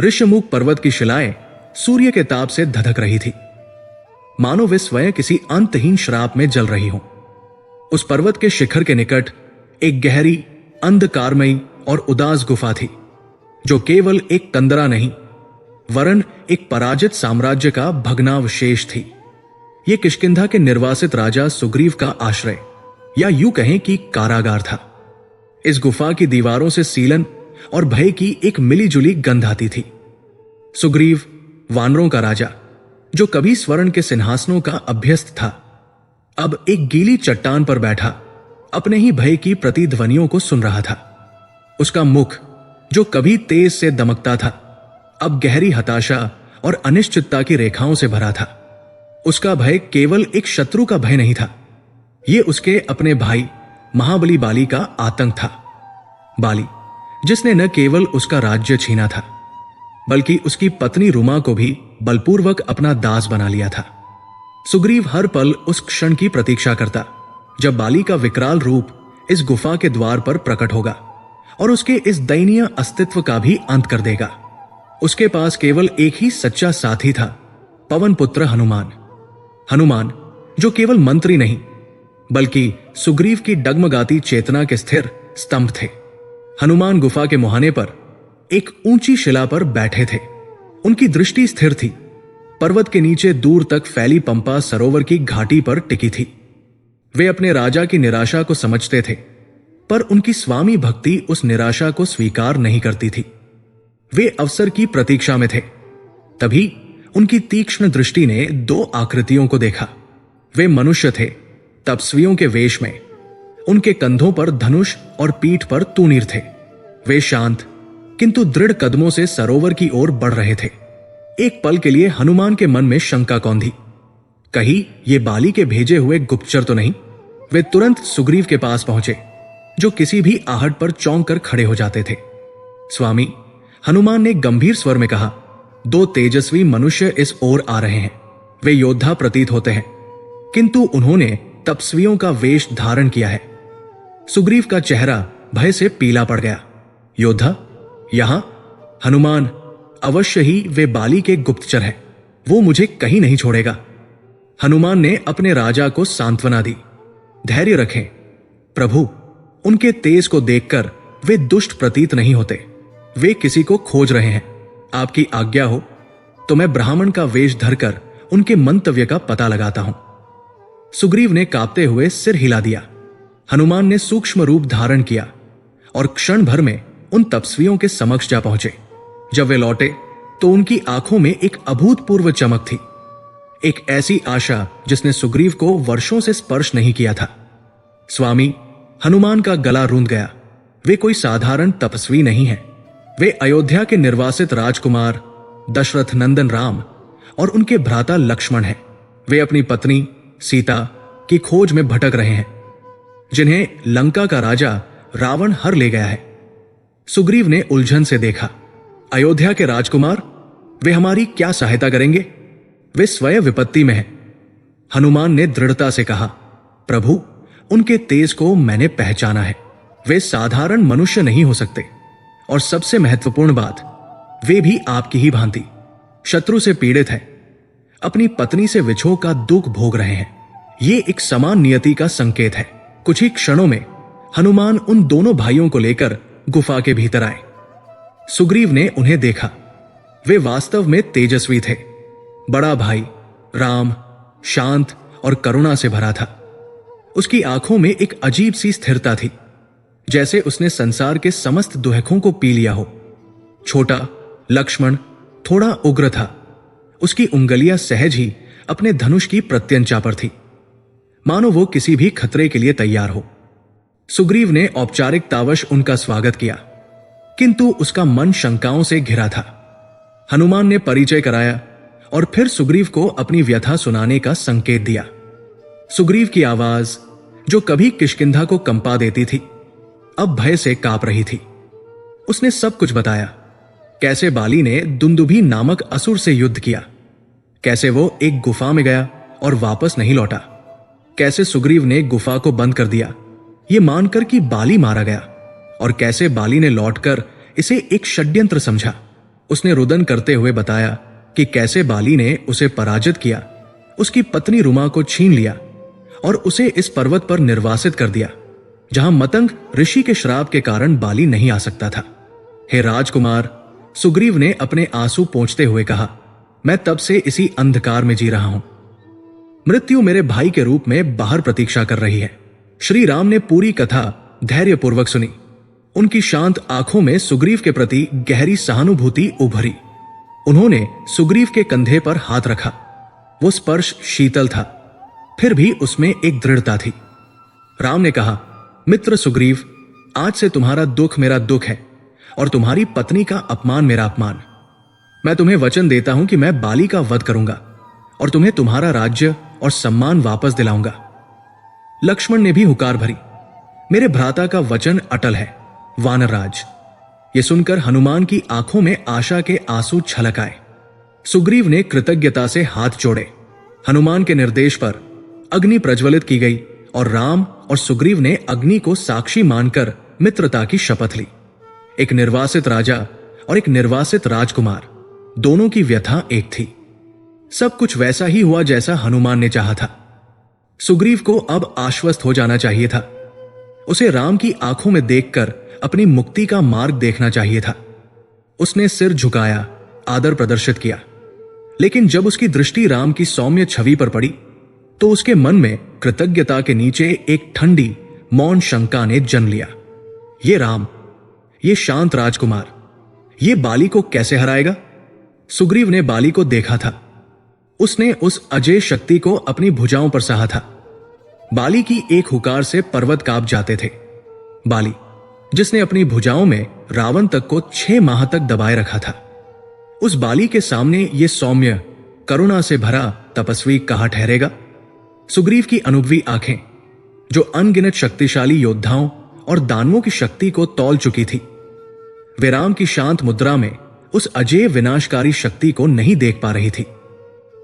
ऋष्यमुख पर्वत की शिलाएं सूर्य के ताप से धधक रही थी, मानो वे स्वयं किसी अंतहीन श्राप में जल रही हों। उस पर्वत के शिखर के निकट एक गहरी, अंधकारमयी और उदास गुफा थी, जो केवल एक कंदरा नहीं वरन एक पराजित साम्राज्य का भग्नावशेष थी। यह किष्किंधा के निर्वासित राजा सुग्रीव का आश्रय या यूं कहें कि कारागार था। इस गुफा की दीवारों से सीलन और भय की एक मिलीजुली गंध आती थी। सुग्रीव, वानरों का राजा, जो कभी स्वर्ण के सिंहासनों का अभ्यस्त था, अब एक गीली चट्टान पर बैठा अपने ही भय की प्रतिध्वनियों को सुन रहा था। उसका मुख, जो कभी तेज से दमकता था, अब गहरी हताशा और अनिश्चितता की रेखाओं से भरा था। उसका भय केवल एक शत्रु का भय नहीं था, यह उसके अपने भाई महाबली बाली का आतंक था। बाली, जिसने न केवल उसका राज्य छीना था, बल्कि उसकी पत्नी रुमा को भी बलपूर्वक अपना दास बना लिया था। सुग्रीव हर पल उस क्षण की प्रतीक्षा करता जब बाली का विकराल रूप इस गुफा के द्वार पर प्रकट होगा और उसके इस दयनीय अस्तित्व का भी अंत कर देगा। उसके पास केवल एक ही सच्चा साथी था, पवन पुत्र हनुमान। हनुमान, जो केवल मंत्री नहीं बल्कि सुग्रीव की डगमगाती चेतना के स्थिर स्तंभ थे। हनुमान गुफा के मुहाने पर एक ऊंची शिला पर बैठे थे। उनकी दृष्टि स्थिर थी, पर्वत के नीचे दूर तक फैली पंपा सरोवर की घाटी पर टिकी थी। वे अपने राजा की निराशा को समझते थे, पर उनकी स्वामी भक्ति उस निराशा को स्वीकार नहीं करती थी। वे अवसर की प्रतीक्षा में थे। तभी उनकी तीक्ष्ण दृष्टि ने दो आकृतियों को देखा। वे मनुष्य थे, तपस्वियों के वेश में। उनके कंधों पर धनुष और पीठ पर तूणीर थे। वे शांत किंतु दृढ़ कदमों से सरोवर की ओर बढ़ रहे थे। एक पल के लिए हनुमान के मन में शंका कौंधी, कहीं ये बाली के भेजे हुए गुप्तचर तो नहीं। वे तुरंत सुग्रीव के पास पहुंचे, जो किसी भी आहट पर चौंक कर खड़े हो जाते थे। स्वामी, हनुमान ने गंभीर स्वर में कहा, दो तेजस्वी मनुष्य इस ओर आ रहे हैं। वे योद्धा प्रतीत होते हैं, किंतु उन्होंने तपस्वियों का वेश धारण किया है। सुग्रीव का चेहरा भय से पीला पड़ गया। योद्धा? यहां? हनुमान, अवश्य ही वे बाली के गुप्तचर हैं। वो मुझे कहीं नहीं छोड़ेगा। हनुमान ने अपने राजा को सांत्वना दी। धैर्य रखें प्रभु, उनके तेज को देखकर वे दुष्ट प्रतीत नहीं होते। वे किसी को खोज रहे हैं। आपकी आज्ञा हो तो मैं ब्राह्मण का वेश धरकर उनके मंतव्य का पता लगाता हूं। सुग्रीव ने कांपते हुए सिर हिला दिया। हनुमान ने सूक्ष्म रूप धारण किया और क्षण भर में उन तपस्वियों के समक्ष जा पहुंचे। जब वे लौटे तो उनकी आंखों में एक अभूतपूर्व चमक थी, एक ऐसी आशा जिसने सुग्रीव को वर्षों से स्पर्श नहीं किया था। स्वामी, हनुमान का गला रूंध गया। वे कोई साधारण तपस्वी नहीं हैं। वे अयोध्या के निर्वासित राजकुमार दशरथ नंदन राम और उनके भ्राता लक्ष्मण हैं। वे अपनी पत्नी सीता की खोज में भटक रहे हैं, जिन्हें लंका का राजा रावण हर ले गया है। सुग्रीव ने उलझन से देखा। अयोध्या के राजकुमार, वे हमारी क्या सहायता करेंगे? वे स्वयं विपत्ति में हैं। हनुमान ने दृढ़ता से कहा, प्रभु, उनके तेज को मैंने पहचाना है। वे साधारण मनुष्य नहीं हो सकते, और सबसे महत्वपूर्ण बात, वे भी आपकी ही भांति शत्रु से पीड़ित हैं। अपनी पत्नी से विछोह का दुख भोग रहे हैं। ये एक समान नियति का संकेत है। कुछ ही क्षणों में हनुमान उन दोनों भाइयों को लेकर गुफा के भीतर आए। सुग्रीव ने उन्हें देखा। वे वास्तव में तेजस्वी थे। बड़ा भाई राम शांत और करुणा से भरा था। उसकी आंखों में एक अजीब सी स्थिरता थी, जैसे उसने संसार के समस्त दुहकों को पी लिया हो। छोटा लक्ष्मण थोड़ा उग्र था। उसकी उंगलियां सहज ही अपने धनुष की प्रत्यंचा पर थी, मानो वो किसी भी खतरे के लिए तैयार हो। सुग्रीव ने औपचारिकतावश उनका स्वागत किया, किंतु उसका मन शंकाओं से घिरा था। हनुमान ने परिचय कराया और फिर सुग्रीव को अपनी व्यथा सुनाने का संकेत दिया। सुग्रीव की आवाज, जो कभी किष्किंधा को कंपा देती थी, अब भय से कांप रही थी। उसने सब कुछ बताया, कैसे बाली ने दुंदुभी नामक असुर से युद्ध किया, कैसे वो एक गुफा में गया और वापस नहीं लौटा, कैसे सुग्रीव ने गुफा को बंद कर दिया ये मानकर कि बाली मारा गया, और कैसे बाली ने लौटकर इसे एक षड्यंत्र समझा। उसने रुदन करते हुए बताया कि कैसे बाली ने उसे पराजित किया, उसकी पत्नी रुमा को छीन लिया और उसे इस पर्वत पर निर्वासित कर दिया, जहां मतंग ऋषि के श्राप के कारण बाली नहीं आ सकता था। हे राजकुमार, सुग्रीव ने अपने आंसू पोंछते हुए कहा, मैं तब से इसी अंधकार में जी रहा हूं। मृत्यु मेरे भाई के रूप में बाहर प्रतीक्षा कर रही है। श्री राम ने पूरी कथा धैर्यपूर्वक सुनी। उनकी शांत आंखों में सुग्रीव के प्रति गहरी सहानुभूति उभरी। उन्होंने सुग्रीव के कंधे पर हाथ रखा। वो स्पर्श शीतल था, फिर भी उसमें एक दृढ़ता थी। राम ने कहा, मित्र सुग्रीव, आज से तुम्हारा दुख मेरा दुख है और तुम्हारी पत्नी का अपमान मेरा अपमान। मैं तुम्हें वचन देता हूं कि मैं बाली का वध करूंगा और तुम्हें तुम्हारा राज्य और सम्मान वापस दिलाऊंगा। लक्ष्मण ने भी हुकार भरी, मेरे भ्राता का वचन अटल है, वानरराज। ये सुनकर हनुमान की आंखों में आशा के आंसू छलक आए। सुग्रीव ने कृतज्ञता से हाथ जोड़े। हनुमान के निर्देश पर अग्नि प्रज्वलित की गई और राम और सुग्रीव ने अग्नि को साक्षी मानकर मित्रता की शपथ ली। एक निर्वासित राजा और एक निर्वासित राजकुमार, दोनों की व्यथा एक थी। सब कुछ वैसा ही हुआ जैसा हनुमान ने चाहा था। सुग्रीव को अब आश्वस्त हो जाना चाहिए था। उसे राम की आंखों में देखकर अपनी मुक्ति का मार्ग देखना चाहिए था। उसने सिर झुकाया, आदर प्रदर्शित किया। लेकिन जब उसकी दृष्टि राम की सौम्य छवि पर पड़ी तो उसके मन में कृतज्ञता के नीचे एक ठंडी मौन शंका ने जन्म लिया। ये राम, ये शांत राजकुमार, ये बाली को कैसे हराएगा? सुग्रीव ने बाली को देखा था। उसने उस अजय शक्ति को अपनी भुजाओं पर सहा था। बाली की एक हुकार से पर्वत कांप जाते थे। बाली, जिसने अपनी भुजाओं में रावण तक को 6 माह तक दबाए रखा था, उस बाली के सामने ये सौम्य, करुणा से भरा तपस्वी कहां ठहरेगा? सुग्रीव की अनुभवी आंखें, जो अनगिनत शक्तिशाली योद्धाओं और दानवों की शक्ति को तौल चुकी थी, वे राम की शांत मुद्रा में उस अजय विनाशकारी शक्ति को नहीं देख पा रही थी।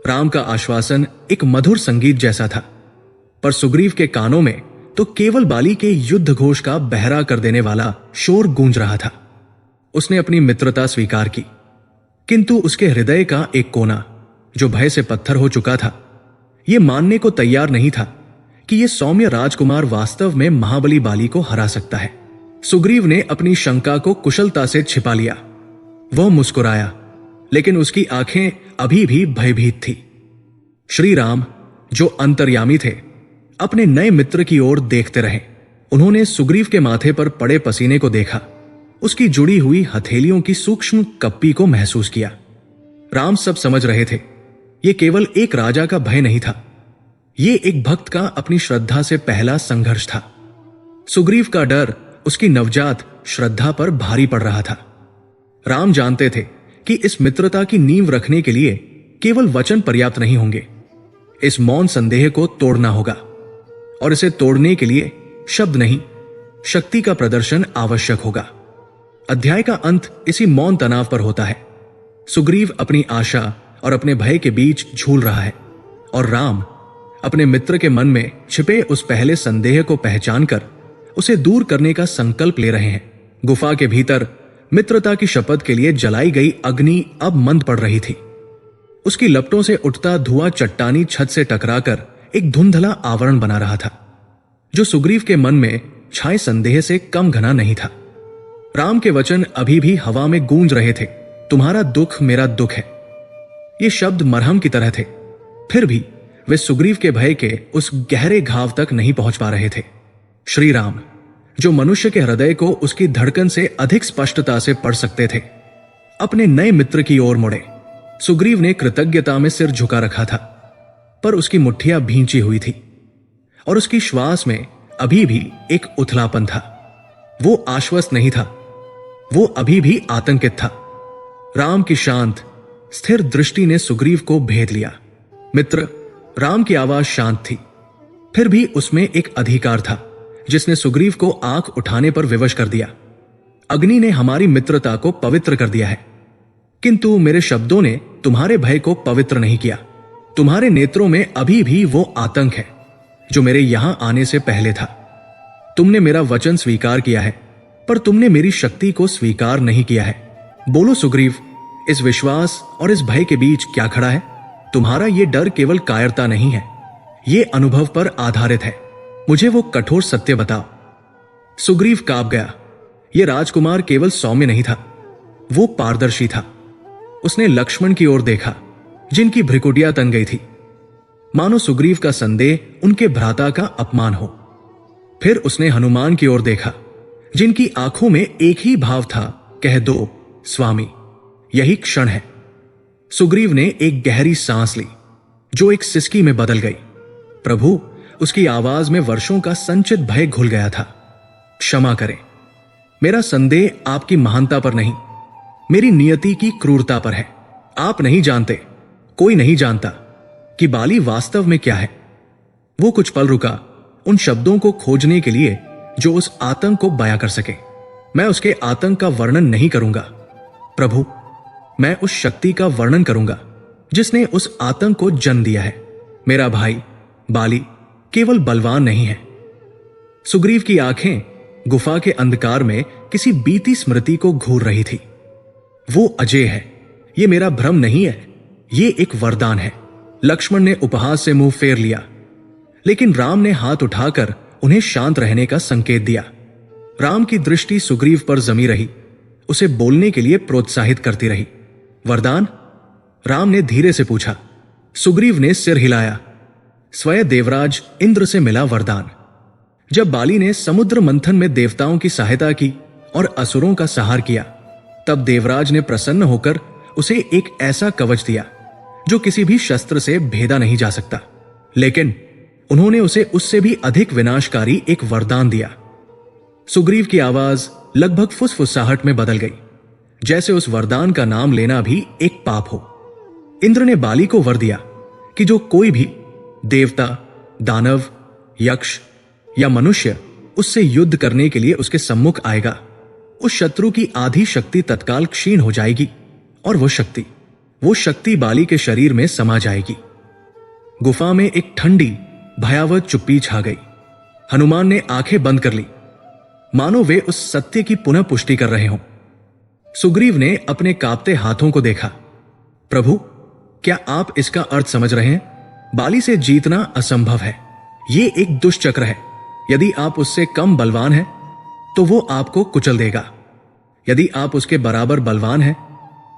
राम का आश्वासन एक मधुर संगीत जैसा था, पर सुग्रीव के कानों में तो केवल बाली के युद्ध घोष का बहरा कर देने वाला शोर गूंज रहा था। उसने अपनी मित्रता स्वीकार की, किंतु उसके हृदय का एक कोना, जो भय से पत्थर हो चुका था, यह मानने को तैयार नहीं था कि यह सौम्य राजकुमार वास्तव में महाबली बाली को हरा सकता है। सुग्रीव ने अपनी शंका को कुशलता से छिपा लिया। वह मुस्कुराया, लेकिन उसकी आंखें अभी भी भयभीत थी। श्री राम, जो अंतर्यामी थे, अपने नए मित्र की ओर देखते रहे। उन्होंने सुग्रीव के माथे पर पड़े पसीने को देखा, उसकी जुड़ी हुई हथेलियों की सूक्ष्म कप्पी को महसूस किया। राम सब समझ रहे थे। यह केवल एक राजा का भय नहीं था, यह एक भक्त का अपनी श्रद्धा से पहला संघर्ष था। सुग्रीव का डर उसकी नवजात श्रद्धा पर भारी पड़ रहा था। राम जानते थे कि इस मित्रता की नींव रखने के लिए केवल वचन पर्याप्त नहीं होंगे। इस मौन संदेह को तोड़ना होगा, और इसे तोड़ने के लिए शब्द नहीं, शक्ति का प्रदर्शन आवश्यक होगा। अध्याय का अंत इसी मौन तनाव पर होता है। सुग्रीव अपनी आशा और अपने भय के बीच झूल रहा है, और राम अपने मित्र के मन में छिपे उस पहले संदेह को पहचानकर उसे दूर करने का संकल्प ले रहे हैं। गुफा के भीतर मित्रता की शपथ के लिए जलाई गई अग्नि अब मंद पड़ रही थी। उसकी लपटों से उठता धुआं चट्टानी छत से टकराकर एक धुंधला आवरण बना रहा था, जो सुग्रीव के मन में छाए संदेह से कम घना नहीं था। राम के वचन अभी भी हवा में गूंज रहे थे, तुम्हारा दुख मेरा दुख है। ये शब्द मरहम की तरह थे, फिर भी वे सुग्रीव के भय के उस गहरे घाव तक नहीं पहुंच पा रहे थे। श्री राम, जो मनुष्य के हृदय को उसकी धड़कन से अधिक स्पष्टता से पढ़ सकते थे, अपने नए मित्र की ओर मुड़े। सुग्रीव ने कृतज्ञता में सिर झुका रखा था, पर उसकी मुट्ठियां भींची हुई थी और उसकी श्वास में अभी भी एक उथलापन था। वो आश्वस्त नहीं था, वो अभी भी आतंकित था। राम की शांत स्थिर दृष्टि ने सुग्रीव को भेद लिया। मित्र, राम की आवाज शांत थी, फिर भी उसमें एक अधिकार था जिसने सुग्रीव को आंख उठाने पर विवश कर दिया। अग्नि ने हमारी मित्रता को पवित्र कर दिया है, किंतु मेरे शब्दों ने तुम्हारे भय को पवित्र नहीं किया। तुम्हारे नेत्रों में अभी भी वो आतंक है जो मेरे यहां आने से पहले था। तुमने मेरा वचन स्वीकार किया है, पर तुमने मेरी शक्ति को स्वीकार नहीं किया है। बोलो सुग्रीव, इस विश्वास और इस भय के बीच क्या खड़ा है? तुम्हारा ये डर केवल कायरता नहीं है, ये अनुभव पर आधारित है। मुझे वो कठोर सत्य बताओ। सुग्रीव कांप गया। ये राजकुमार केवल सौम्य नहीं था, वो पारदर्शी था। उसने लक्ष्मण की ओर देखा, जिनकी भ्रिकुटियां तन गई थी, मानो सुग्रीव का संदेह उनके भ्राता का अपमान हो। फिर उसने हनुमान की ओर देखा, जिनकी आंखों में एक ही भाव था, कह दो स्वामी, यही क्षण है। सुग्रीव ने एक गहरी सांस ली, जो एक सिसकी में बदल गई। प्रभु, उसकी आवाज में वर्षों का संचित भय घुल गया था। क्षमा करें, मेरा संदेह आपकी महानता पर नहीं, मेरी नियति की क्रूरता पर है। आप नहीं जानते, कोई नहीं जानता कि बाली वास्तव में क्या है। वो कुछ पल रुका, उन शब्दों को खोजने के लिए जो उस आतंक को बयां कर सके। मैं उसके आतंक का वर्णन नहीं करूंगा प्रभु, मैं उस शक्ति का वर्णन करूंगा जिसने उस आतंक को जन्म दिया है। मेरा भाई बाली केवल बलवान नहीं है। सुग्रीव की आंखें गुफा के अंधकार में किसी बीती स्मृति को घूर रही थी। वो अजय है, ये मेरा भ्रम नहीं है, ये एक वरदान है। लक्ष्मण ने उपहास से मुंह फेर लिया, लेकिन राम ने हाथ उठाकर उन्हें शांत रहने का संकेत दिया। राम की दृष्टि सुग्रीव पर जमी रही, उसे बोलने के लिए प्रोत्साहित करती रही। वरदान? राम ने धीरे से पूछा। सुग्रीव ने सिर हिलाया। स्वयं देवराज इंद्र से मिला वरदान। जब बाली ने समुद्र मंथन में देवताओं की सहायता की और असुरों का संहार किया, तब देवराज ने प्रसन्न होकर उसे एक ऐसा कवच दिया जो किसी भी शस्त्र से भेदा नहीं जा सकता। लेकिन उन्होंने उसे उससे भी अधिक विनाशकारी एक वरदान दिया। सुग्रीव की आवाज लगभग फुसफुसाहट में बदल गई, जैसे उस वरदान का नाम लेना भी एक पाप हो। इंद्र ने बाली को वर दिया कि जो कोई भी देवता, दानव, यक्ष या मनुष्य उससे युद्ध करने के लिए उसके सम्मुख आएगा, उस शत्रु की आधी शक्ति तत्काल क्षीण हो जाएगी और वो शक्ति बाली के शरीर में समा जाएगी। गुफा में एक ठंडी भयावह चुप्पी छा गई। हनुमान ने आंखें बंद कर ली, मानो वे उस सत्य की पुनः पुष्टि कर रहे हों। सुग्रीव ने अपने कांपते हाथों को देखा। प्रभु, क्या आप इसका अर्थ समझ रहे हैं? बाली से जीतना असंभव है, ये एक दुष्चक्र है। यदि आप उससे कम बलवान हैं, तो वो आपको कुचल देगा। यदि आप उसके बराबर बलवान हैं,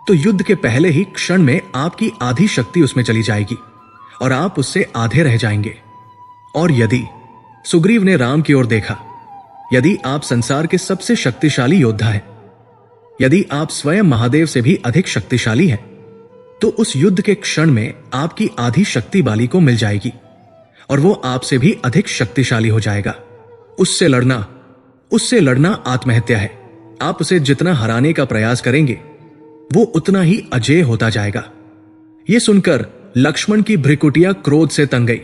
तो युद्ध के पहले ही क्षण में आपकी आधी शक्ति उसमें चली जाएगी और आप उससे आधे रह जाएंगे। और यदि, सुग्रीव ने राम की ओर देखा, यदि आप संसार के सबसे शक्तिशाली योद्धा हैं, यदि आप स्वयं महादेव से भी अधिक शक्तिशाली हैं, तो उस युद्ध के क्षण में आपकी आधी शक्ति बाली को मिल जाएगी और वो आपसे भी अधिक शक्तिशाली हो जाएगा। उससे लड़ना आत्महत्या है। आप उसे जितना हराने का प्रयास करेंगे, वो उतना ही अजेय होता जाएगा। ये सुनकर लक्ष्मण की भ्रिकुटियां क्रोध से तन गई।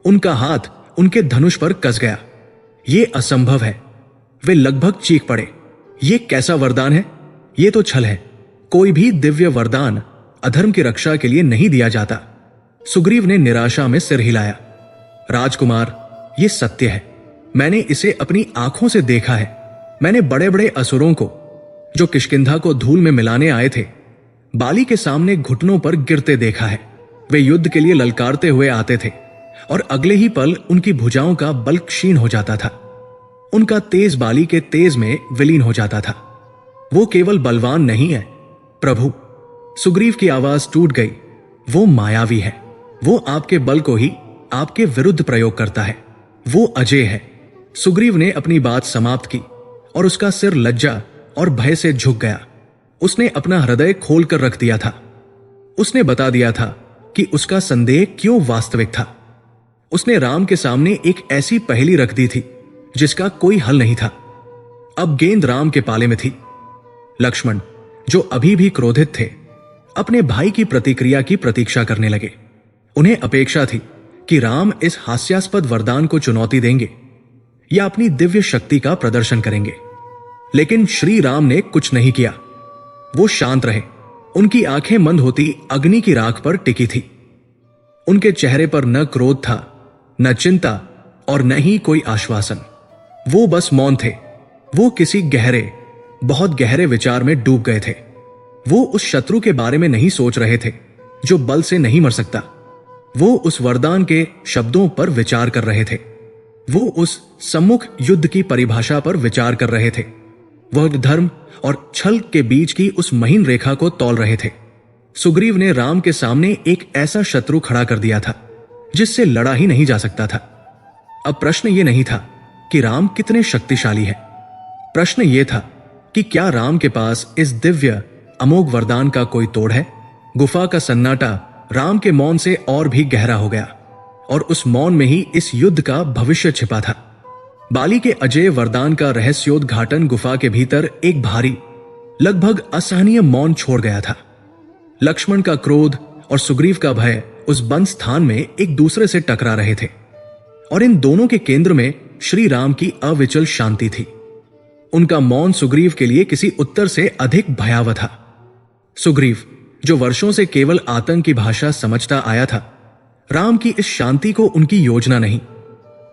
उनका हाथ उनके धनुष पर कस गया। ये असंभव है। वे लगभग चीख पड़े। ये कैसा वरदान है? ये तो छल है। कोई भी दिव्य वरदान अधर्म की रक्षा के लिए नहीं दिया जाता। सुग्रीव ने निराशा में सिर हिलाया। राजकुमार, ये सत्य है। मैंने इसे अपनी आंखों से देखा है। मैंने बड़े बड़े असुरों को, जो किष्किंधा को धूल में मिलाने आए थे, बाली के सामने घुटनों पर गिरते देखा है। वे युद्ध के लिए ललकारते हुए आते थे और अगले ही पल उनकी भुजाओं का बल क्षीण हो जाता था। उनका तेज बाली के तेज में विलीन हो जाता था। वो केवल बलवान नहीं है प्रभु। सुग्रीव की आवाज टूट गई। वो मायावी है। वो आपके बल को ही आपके विरुद्ध प्रयोग करता है। वो अजय है। सुग्रीव ने अपनी बात समाप्त की और उसका सिर लज्जा और भय से झुक गया। उसने अपना हृदय खोलकर रख दिया था। उसने बता दिया था कि उसका संदेह क्यों वास्तविक था। उसने राम के सामने एक ऐसी पहेली रख दी थी जिसका कोई हल नहीं था। अब गेंद राम के पाले में थी। लक्ष्मण, जो अभी भी क्रोधित थे, अपने भाई की प्रतिक्रिया की प्रतीक्षा करने लगे। उन्हें अपेक्षा थी कि राम इस हास्यास्पद वरदान को चुनौती देंगे या अपनी दिव्य शक्ति का प्रदर्शन करेंगे। लेकिन श्री राम ने कुछ नहीं किया। वो शांत रहे। उनकी आंखें मंद होती अग्नि की राख पर टिकी थी। उनके चेहरे पर न क्रोध था, न चिंता और न ही कोई आश्वासन। वो बस मौन थे। वो किसी गहरे, बहुत गहरे विचार में डूब गए थे। वो उस शत्रु के बारे में नहीं सोच रहे थे जो बल से नहीं मर सकता। वो उस वरदान के शब्दों पर विचार कर रहे थे। वो उस सम्मुख युद्ध की परिभाषा पर विचार कर रहे थे। वह धर्म और छल के बीच की उस महीन रेखा को तौल रहे थे। सुग्रीव ने राम के सामने एक ऐसा शत्रु खड़ा कर दिया था जिससे लड़ा ही नहीं जा सकता था। अब प्रश्न यह नहीं था कि राम कितने शक्तिशाली है। प्रश्न यह था कि क्या राम के पास इस दिव्य अमोघ वरदान का कोई तोड़ है। गुफा का सन्नाटा राम के मौन से और भी गहरा हो गया और उस मौन में ही इस युद्ध का भविष्य छिपा था। बाली के अजेय वरदान का रहस्योद्घाटन गुफा के भीतर एक भारी, लगभग असहनीय मौन छोड़ गया था। लक्ष्मण का क्रोध और सुग्रीव का भय उस बंद स्थान में एक दूसरे से टकरा रहे थे और इन दोनों के केंद्र में श्री राम की अविचल शांति थी। उनका मौन सुग्रीव के लिए किसी उत्तर से अधिक भयावह था। सुग्रीव, जो वर्षों से केवल आतंक की भाषा समझता आया था, राम की इस शांति को उनकी योजना नहीं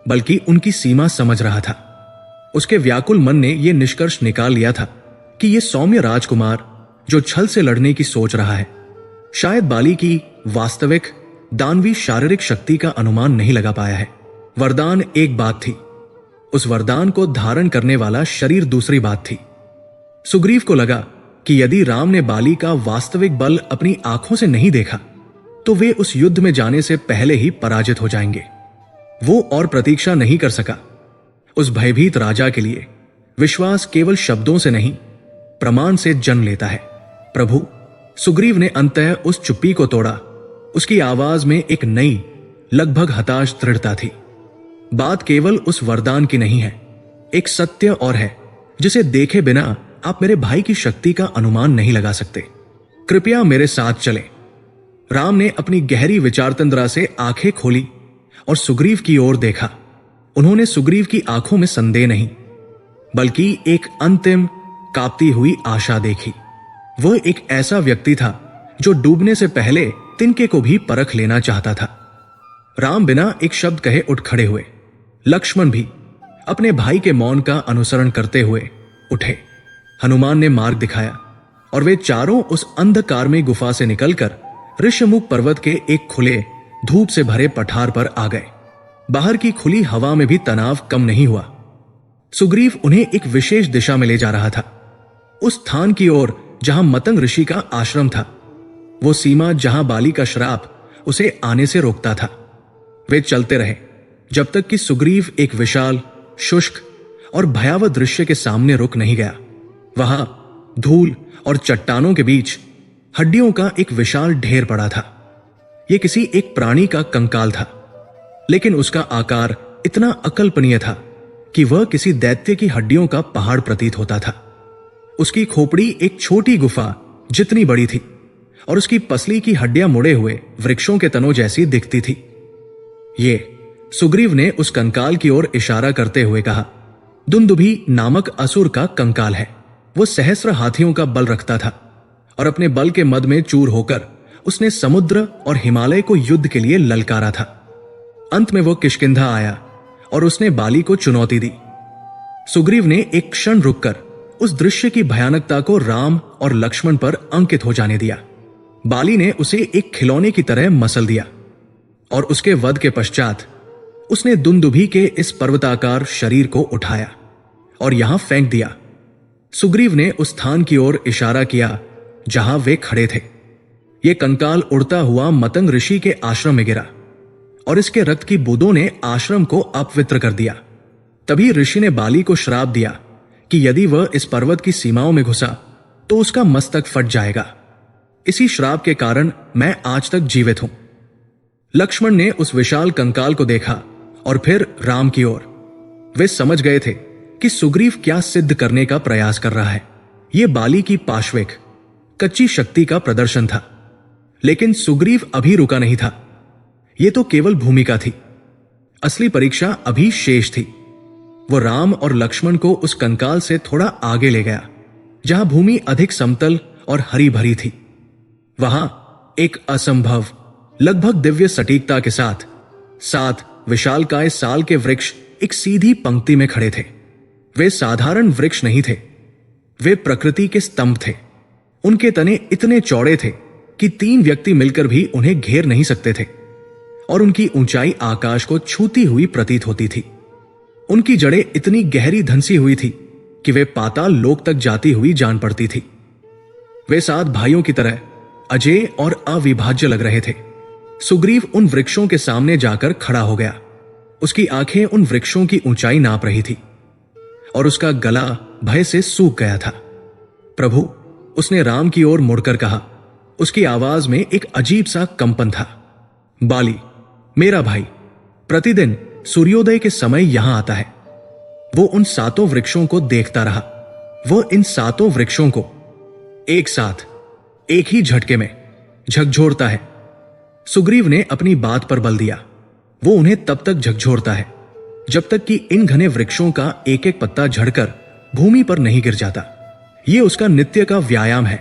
बल्कि उनकी सीमा समझ रहा था। उसके व्याकुल मन ने यह निष्कर्ष निकाल लिया था कि यह सौम्य राजकुमार जो छल से लड़ने की सोच रहा है, शायद बाली की वास्तविक दानवी शारीरिक शक्ति का अनुमान नहीं लगा पाया है। वरदान एक बात थी, उस वरदान को धारण करने वाला शरीर दूसरी बात थी। सुग्रीव को लगा कि यदि राम ने बाली का वास्तविक बल अपनी आंखों से नहीं देखा तो वे उस युद्ध में जाने से पहले ही पराजित हो जाएंगे। वो और प्रतीक्षा नहीं कर सका। उस भयभीत राजा के लिए विश्वास केवल शब्दों से नहीं, प्रमाण से जन्म लेता है। प्रभु, सुग्रीव ने अंततः उस चुप्पी को तोड़ा। उसकी आवाज में एक नई, लगभग हताश दृढ़ता थी। बात केवल उस वरदान की नहीं है, एक सत्य और है जिसे देखे बिना आप मेरे भाई की शक्ति का अनुमान नहीं लगा सकते। कृपया मेरे साथ चलें। राम ने अपनी गहरी विचार तंद्रा से आंखें खोली और सुग्रीव की ओर देखा। उन्होंने सुग्रीव की आंखों में संदेह नहीं बल्कि एक अंतिम कांपती हुई आशा देखी। वह एक ऐसा व्यक्ति था जो डूबने से पहले तिनके को भी परख लेना चाहता था। राम बिना एक शब्द कहे उठ खड़े हुए। लक्ष्मण भी अपने भाई के मौन का अनुसरण करते हुए उठे। हनुमान ने मार्ग दिखाया और वे चारों उस अंधकार में गुफा से निकलकर ऋषमुख पर्वत के एक खुले, धूप से भरे पठार पर आ गए। बाहर की खुली हवा में भी तनाव कम नहीं हुआ। सुग्रीव उन्हें एक विशेष दिशा में ले जा रहा था, उस स्थान की ओर जहां मतंग ऋषि का आश्रम था, वो सीमा जहां बाली का श्राप उसे आने से रोकता था। वे चलते रहे जब तक कि सुग्रीव एक विशाल, शुष्क और भयावह दृश्य के सामने रुक नहीं गया। वहां धूल और चट्टानों के बीच हड्डियों का एक विशाल ढेर पड़ा था। यह किसी एक प्राणी का कंकाल था, लेकिन उसका आकार इतना अकल्पनीय था कि वह किसी दैत्य की हड्डियों का पहाड़ प्रतीत होता था। उसकी खोपड़ी एक छोटी गुफा जितनी बड़ी थी और उसकी पसली की हड्डियां मुड़े हुए वृक्षों के तनों जैसी दिखती थी। ये सुग्रीव ने उस कंकाल की ओर इशारा करते हुए कहा, दुंदुभी नामक असुर का कंकाल है। वो सहस्र हाथियों का बल रखता था और अपने बल के मद में चूर होकर उसने समुद्र और हिमालय को युद्ध के लिए ललकारा था। अंत में वो किष्किंधा आया और उसने बाली को चुनौती दी। सुग्रीव ने एक क्षण रुककर उस दृश्य की भयानकता को राम और लक्ष्मण पर अंकित हो जाने दिया। बाली ने उसे एक खिलौने की तरह मसल दिया और उसके वध के पश्चात उसने दुंदुभी के इस पर्वताकार शरीर को उठाया और यहां फेंक दिया। सुग्रीव ने उस स्थान की ओर इशारा किया जहां वे खड़े थे। यह कंकाल उड़ता हुआ मतंग ऋषि के आश्रम में गिरा और इसके रक्त की बूंदों ने आश्रम को अपवित्र कर दिया। तभी ऋषि ने बाली को श्राप दिया कि यदि वह इस पर्वत की सीमाओं में घुसा तो उसका मस्तक फट जाएगा। इसी श्राप के कारण मैं आज तक जीवित हूं। लक्ष्मण ने उस विशाल कंकाल को देखा और फिर राम की ओर। वे समझ गए थे कि सुग्रीव क्या सिद्ध करने का प्रयास कर रहा है। यह बाली की पाश्विक कच्ची शक्ति का प्रदर्शन था, लेकिन सुग्रीव अभी रुका नहीं था। यह तो केवल भूमिका थी, असली परीक्षा अभी शेष थी। वो राम और लक्ष्मण को उस कंकाल से थोड़ा आगे ले गया जहां भूमि अधिक समतल और हरी भरी थी। वहां एक असंभव, लगभग दिव्य सटीकता के साथ 7 विशालकाय साल के वृक्ष एक सीधी पंक्ति में खड़े थे। वे साधारण वृक्ष नहीं थे, वे प्रकृति के स्तंभ थे। उनके तने इतने चौड़े थे कि 3 व्यक्ति मिलकर भी उन्हें घेर नहीं सकते थे और उनकी ऊंचाई आकाश को छूती हुई प्रतीत होती थी। उनकी जड़ें इतनी गहरी धंसी हुई थी कि वे पाताल लोक तक जाती हुई जान पड़ती थी। वे 7 भाइयों की तरह अजेय और अविभाज्य लग रहे थे। सुग्रीव उन वृक्षों के सामने जाकर खड़ा हो गया। उसकी आंखें उन वृक्षों की ऊंचाई नाप रही थी और उसका गला भय से सूख गया था। प्रभु, उसने राम की ओर मुड़कर कहा। उसकी आवाज में एक अजीब सा कंपन था। बाली, मेरा भाई, प्रतिदिन सूर्योदय के समय यहां आता है। वो उन 7 वृक्षों को देखता रहा। वो इन 7 वृक्षों को एक साथ एक ही झटके में झकझोरता है। सुग्रीव ने अपनी बात पर बल दिया। वो उन्हें तब तक झकझोरता है जब तक कि इन घने वृक्षों का एक एक पत्ता झड़कर भूमि पर नहीं गिर जाता। ये उसका नित्य का व्यायाम है।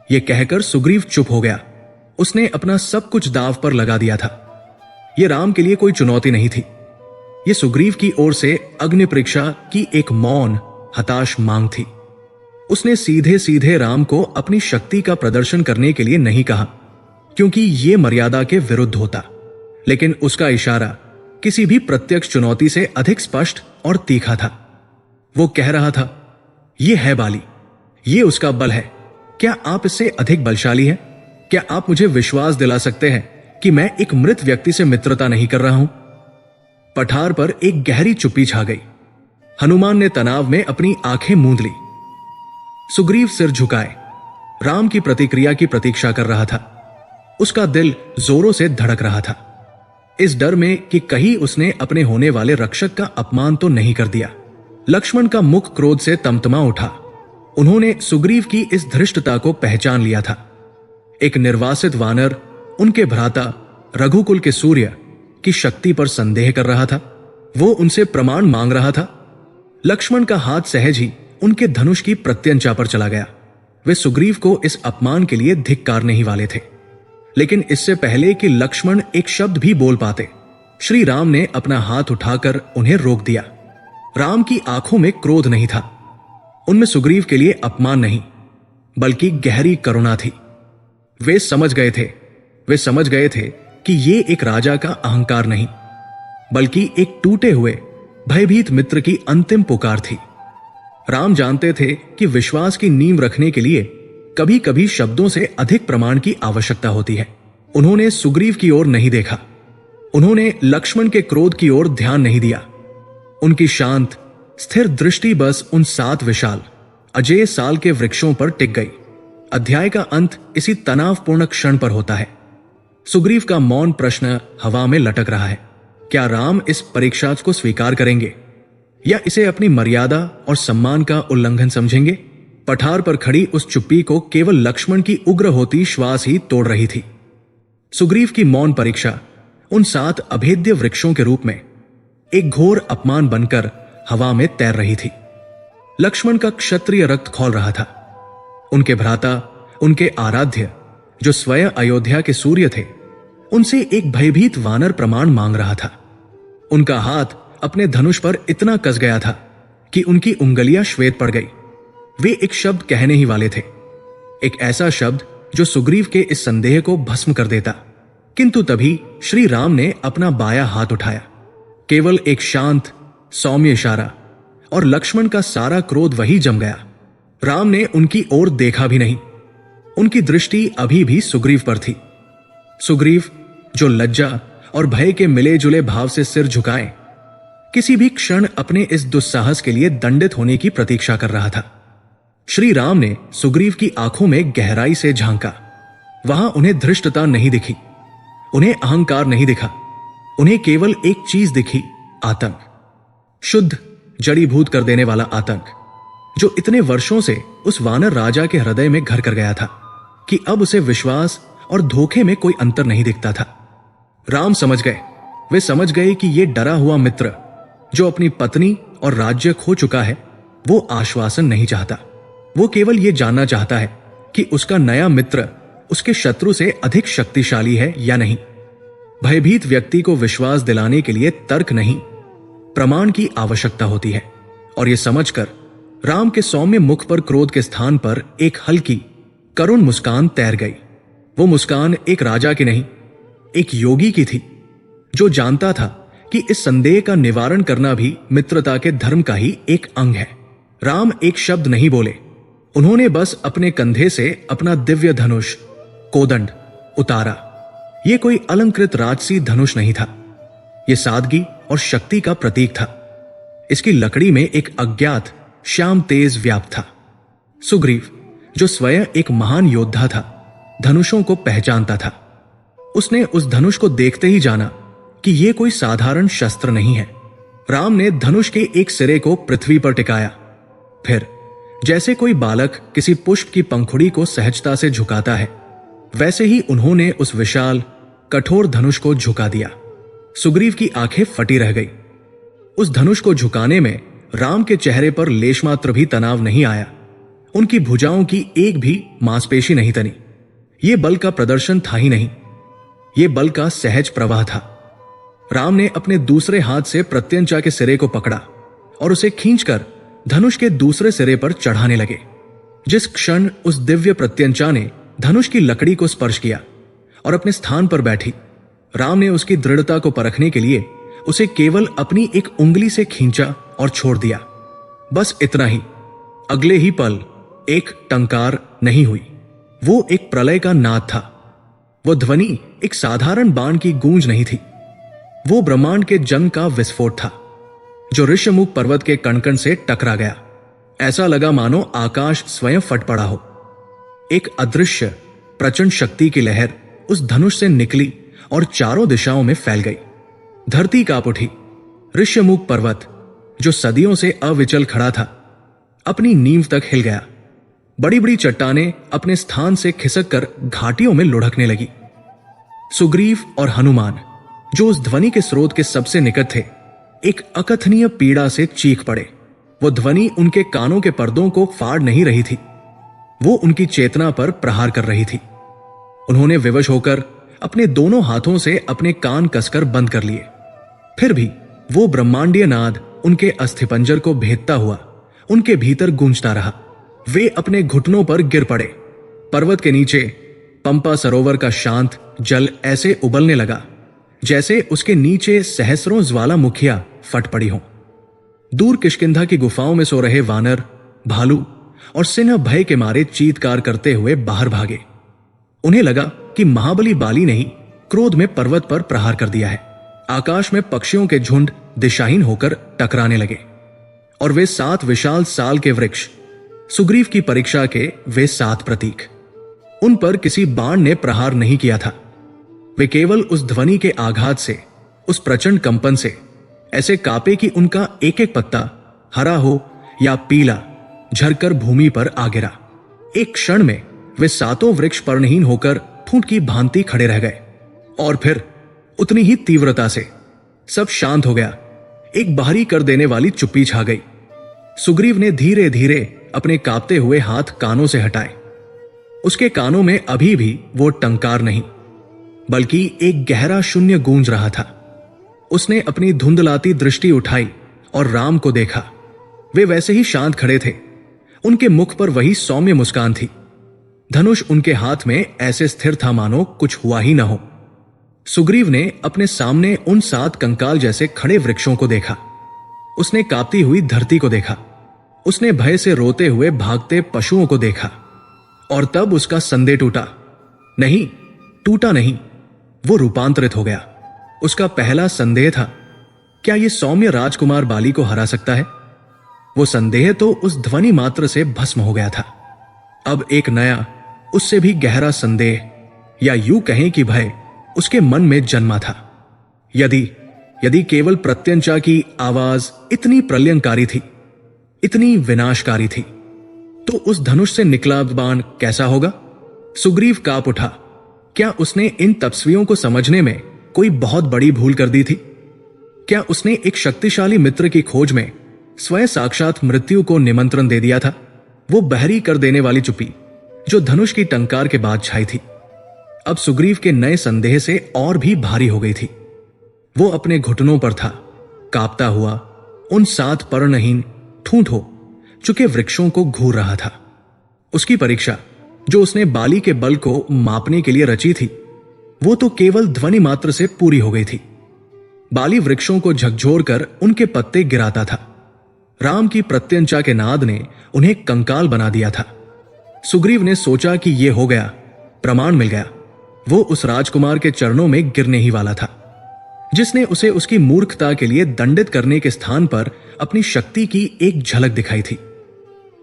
ये कहकर सुग्रीव चुप हो गया। उसने अपना सब कुछ दांव पर लगा दिया था। यह राम के लिए कोई चुनौती नहीं थी। यह सुग्रीव की ओर से अग्नि परीक्षा की एक मौन हताश मांग थी। उसने सीधे सीधे राम को अपनी शक्ति का प्रदर्शन करने के लिए नहीं कहा, क्योंकि यह मर्यादा के विरुद्ध होता, लेकिन उसका इशारा किसी भी प्रत्यक्ष चुनौती से अधिक स्पष्ट और तीखा था। वो कह रहा था, यह है बाली, यह उसका बल है। क्या आप इससे अधिक बलशाली हैं? क्या आप मुझे विश्वास दिला सकते हैं कि मैं एक मृत व्यक्ति से मित्रता नहीं कर रहा हूं? पठार पर एक गहरी चुप्पी छा गई। हनुमान ने तनाव में अपनी आंखें मूंद ली। सुग्रीव सिर झुकाए राम की प्रतिक्रिया की प्रतीक्षा कर रहा था। उसका दिल जोरों से धड़क रहा था, इस डर में कि कहीं उसने अपने होने वाले रक्षक का अपमान तो नहीं कर दिया। लक्ष्मण का मुख क्रोध से तमतमा उठा। उन्होंने सुग्रीव की इस धृष्टता को पहचान लिया था। एक निर्वासित वानर उनके भ्राता रघुकुल के सूर्य की शक्ति पर संदेह कर रहा था। वो उनसे प्रमाण मांग रहा था। लक्ष्मण का हाथ सहज ही उनके धनुष की प्रत्यंचा पर चला गया। वे सुग्रीव को इस अपमान के लिए धिक्कारने ही वाले थे, लेकिन इससे पहले कि लक्ष्मण एक शब्द भी बोल पाते, श्री राम ने अपना हाथ उठाकर उन्हें रोक दिया। राम की आंखों में क्रोध नहीं था। उनमें सुग्रीव के लिए अपमान नहीं, बल्कि गहरी करुणा थी। वे समझ गए थे कि ये एक राजा का अहंकार नहीं, बल्कि एक टूटे हुए भयभीत मित्र की अंतिम पुकार थी। राम जानते थे कि विश्वास की नींव रखने के लिए कभी कभी शब्दों से अधिक प्रमाण की आवश्यकता होती है। उन्होंने सुग्रीव की ओर नहीं देखा। उन्होंने लक्ष्मण के क्रोध की ओर ध्यान नहीं दिया। उनकी शांत स्थिर दृष्टि बस उन 7 विशाल अजेय साल के वृक्षों पर टिक गई। अध्याय का अंत इसी तनावपूर्ण क्षण पर होता है। सुग्रीव का मौन प्रश्न हवा में लटक रहा है। क्या राम इस परीक्षा को स्वीकार करेंगे या इसे अपनी मर्यादा और सम्मान का उल्लंघन समझेंगे? पठार पर खड़ी उस चुप्पी को केवल लक्ष्मण की उग्र होती श्वास ही तोड़ रही थी। सुग्रीव की मौन परीक्षा उन 7 अभेद्य वृक्षों के रूप में एक घोर अपमान बनकर हवा में तैर रही थी। लक्ष्मण का क्षत्रिय रक्त खौल रहा था। उनके भ्राता, उनके आराध्य, जो स्वयं अयोध्या के सूर्य थे, उनसे एक भयभीत वानर प्रमाण मांग रहा था। उनका हाथ अपने धनुष पर इतना कस गया था कि उनकी उंगलियां श्वेत पड़ गई। वे एक शब्द कहने ही वाले थे, एक ऐसा शब्द जो सुग्रीव के इस संदेह को भस्म कर देता। किंतु तभी श्री राम ने अपना बाया हाथ उठाया। केवल एक शांत सौम्य इशारा और लक्ष्मण का सारा क्रोध वही जम गया। राम ने उनकी ओर देखा भी नहीं। उनकी दृष्टि अभी भी सुग्रीव पर थी। सुग्रीव जो लज्जा और भय के मिले जुले भाव से सिर झुकाए, किसी भी क्षण अपने इस दुस्साहस के लिए दंडित होने की प्रतीक्षा कर रहा था। श्री राम ने सुग्रीव की आंखों में गहराई से झांका। वहां उन्हें धृष्टता नहीं दिखी, उन्हें अहंकार नहीं दिखा। उन्हें केवल एक चीज दिखी, आतंक। शुद्ध जड़ीभूत कर देने वाला आतंक, जो इतने वर्षों से उस वानर राजा के हृदय में घर कर गया था कि अब उसे विश्वास और धोखे में कोई अंतर नहीं दिखता था। राम समझ गए, वे समझ गए कि यह डरा हुआ मित्र जो अपनी पत्नी और राज्य खो चुका है, वो आश्वासन नहीं चाहता। वो केवल यह जानना चाहता है कि उसका नया मित्र उसके शत्रु से अधिक शक्तिशाली है या नहीं। भयभीत व्यक्ति को विश्वास दिलाने के लिए तर्क नहीं, प्रमाण की आवश्यकता होती है। और यह समझकर राम के सौम्य मुख पर क्रोध के स्थान पर एक हल्की करुण मुस्कान तैर गई। वो मुस्कान एक राजा की नहीं, एक योगी की थी, जो जानता था कि इस संदेह का निवारण करना भी मित्रता के धर्म का ही एक अंग है। राम एक शब्द नहीं बोले। उन्होंने बस अपने कंधे से अपना दिव्य धनुष कोदंड उतारा। यह कोई अलंकृत राजसी धनुष नहीं था, यह सादगी और शक्ति का प्रतीक था। इसकी लकड़ी में एक अज्ञात श्याम तेज व्याप्त था। सुग्रीव, जो स्वयं एक महान योद्धा था, धनुषों को पहचानता था। उसने उस धनुष को देखते ही जाना कि यह कोई साधारण शस्त्र नहीं है। राम ने धनुष के एक सिरे को पृथ्वी पर टिकाया। फिर जैसे कोई बालक किसी पुष्प की पंखुड़ी को सहजता से झुकाता है, वैसे ही उन्होंने उस विशाल कठोर धनुष को झुका दिया। सुग्रीव की आंखें फटी रह गई। उस धनुष को झुकाने में राम के चेहरे पर लेशमात्र भी तनाव नहीं आया। उनकी भुजाओं की एक भी मांसपेशी नहीं तनी। यह बल का प्रदर्शन था ही नहीं, यह बल का सहज प्रवाह था। राम ने अपने दूसरे हाथ से प्रत्यंचा के सिरे को पकड़ा और उसे खींचकर धनुष के दूसरे सिरे पर चढ़ाने लगे। जिस क्षण उस दिव्य प्रत्यंचा ने धनुष की लकड़ी को स्पर्श किया और अपने स्थान पर बैठी, राम ने उसकी दृढ़ता को परखने के लिए उसे केवल अपनी एक उंगली से खींचा और छोड़ दिया। बस इतना ही। अगले ही पल एक टंकार नहीं हुई, वो एक प्रलय का नाद था। वो ध्वनि एक साधारण बाण की गूंज नहीं थी, वो ब्रह्मांड के जंग का विस्फोट था, जो ऋष्यमुख पर्वत के कणकण से टकरा गया। ऐसा लगा मानो आकाश स्वयं फट पड़ा हो। एक अदृश्य प्रचंड शक्ति की लहर उस धनुष से निकली और चारों दिशाओं में फैल गई। धरती कांप उठी। ऋष्यमुख पर्वत, जो सदियों से अविचल खड़ा था, अपनी नींव तक हिल गया। बड़ी बड़ी चट्टानें अपने स्थान से खिसक कर घाटियों में लुढ़कने लगी। सुग्रीव और हनुमान, जो उस ध्वनि के स्रोत के सबसे निकट थे, एक अकथनीय पीड़ा से चीख पड़े। वो ध्वनि उनके कानों के पर्दों को फाड़ नहीं रही थी, वो उनकी चेतना पर प्रहार कर रही थी। उन्होंने विवश होकर अपने दोनों हाथों से अपने कान कसकर बंद कर लिए। फिर भी वो ब्रह्मांडीय नाद उनके अस्थिपंजर को भेदता हुआ उनके भीतर गूंजता रहा। वे अपने घुटनों पर गिर पड़े। पर्वत के नीचे पंपा सरोवर का शांत जल ऐसे उबलने लगा जैसे उसके नीचे सहस्रों ज्वालामुखियां फट पड़ी हों। दूर किष्किंधा की गुफाओं में सो रहे वानर, भालू और सिंह भय के मारे चीत्कार करते हुए बाहर भागे। उन्हें लगा कि महाबली बाली ने ही क्रोध में पर्वत पर प्रहार कर दिया है। आकाश में पक्षियों के झुंड दिशाहीन होकर टकराने लगे और वे 7 विशाल साल के वृक्ष, सुग्रीव की परीक्षा के वे 7 प्रतीक, उन पर किसी बाण ने प्रहार नहीं किया था। वे केवल उस ध्वनि के आघात से, उस प्रचंड कंपन से ऐसे कांपे कि उनका एक एक पत्ता हरा हो या पीला झरकर भूमि पर आ गिरा। एक क्षण में वे 7 वृक्ष पर्णहीन होकर फूंट की भांति खड़े रह गए और फिर उतनी ही तीव्रता से सब शांत हो गया। एक बाहरी कर देने वाली चुप्पी छा गई। सुग्रीव ने धीरे धीरे अपने कांपते हुए हाथ कानों से हटाए। उसके कानों में अभी भी वो टंकार नहीं, बल्कि एक गहरा शून्य गूंज रहा था। उसने अपनी धुंधलाती दृष्टि उठाई और राम को देखा। वे वैसे ही शांत खड़े थे। उनके मुख पर वही सौम्य मुस्कान थी। धनुष उनके हाथ में ऐसे स्थिर था मानो कुछ हुआ ही न हो। सुग्रीव ने अपने सामने उन 7 कंकाल जैसे खड़े वृक्षों को देखा। उसने कांपती हुई धरती को देखा। उसने भय से रोते हुए भागते पशुओं को देखा। और तब उसका संदेह टूटा। नहीं, टूटा नहीं, वो रूपांतरित हो गया। उसका पहला संदेह था, क्या यह सौम्य राजकुमार बाली को हरा सकता है? वो संदेह तो उस ध्वनि मात्र से भस्म हो गया था। अब एक नया, उससे भी गहरा संदेह, या यूं कहें कि भय, उसके मन में जन्मा था। यदि केवल प्रत्यंचा की आवाज इतनी प्रलयंकारी थी, इतनी विनाशकारी थी, तो उस धनुष से निकला बाण कैसा होगा? सुग्रीव कांप उठा। क्या उसने इन तपस्वियों को समझने में कोई बहुत बड़ी भूल कर दी थी? क्या उसने एक शक्तिशाली मित्र की खोज में स्वयं साक्षात मृत्यु को निमंत्रण दे दिया था? वो बहरी कर देने वाली चुप्पी जो धनुष की टंकार के बाद छाई थी, अब सुग्रीव के नए संदेह से और भी भारी हो गई थी। वो अपने घुटनों पर था, कांपता हुआ उन 7 पर्णहीन ठूंठ हो चुके वृक्षों को घूर रहा था। उसकी परीक्षा जो उसने बाली के बल को मापने के लिए रची थी, वो तो केवल ध्वनि मात्र से पूरी हो गई थी। बाली वृक्षों को झकझोर कर उनके पत्ते गिराता था। राम की प्रत्यंचा के नाद ने उन्हें कंकाल बना दिया था। सुग्रीव ने सोचा कि यह हो गया, प्रमाण मिल गया। वो उस राजकुमार के चरणों में गिरने ही वाला था, जिसने उसे उसकी मूर्खता के लिए दंडित करने के स्थान पर अपनी शक्ति की एक झलक दिखाई थी।